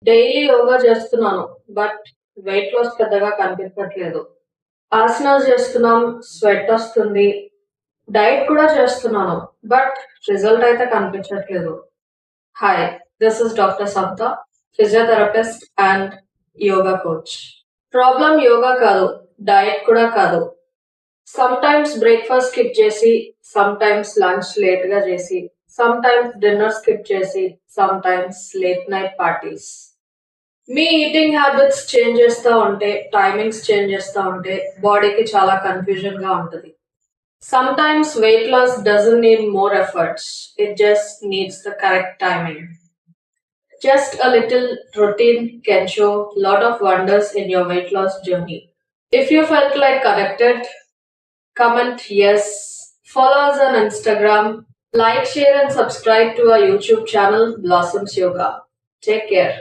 Daily yoga చేస్తున్నాను. But weight loss పెద్దగా కనిపించట్లేదు. ఆసనాలు చేస్తున్నాం. స్వెట్ వస్తుంది. డైట్ కూడా చేస్తున్నాను. బట్ రిజల్ట్ అయితే కనిపించట్లేదు. Hi, this is doctor Sabda, physiotherapist and yoga coach. Problem yoga కాదు, డైట్ కూడా కాదు. సమ్‌టైమ్స్ బ్రేక్‌ఫాస్ట్ స్కిప్ చేసి, సమ్‌టైమ్స్ లంచ్ లేట్‌గా చేసి, సమ్‌టైమ్స్ డిన్నర్ స్కిప్ చేసి, సమ్‌టైమ్స్ లేట్ నైట్ పార్టీస్. మీ ఈటింగ్ హ్యాబిట్స్ చేంజ్ చేస్తా ఉంటే, టైమింగ్స్ చేంజ్ చేస్తా ఉంటే బాడీకి చాలా కన్‌ఫ్యూజన్‌గా ఉంటది. Sometimes weight loss doesn't need more efforts. It just needs the correct timing. Just a little routine can show a lot of wonders in your weight loss journey. If you felt like connected, comment yes. Follow us on Instagram. Like, share, and subscribe to our YouTube channel, Blossoms Yoga. Take care.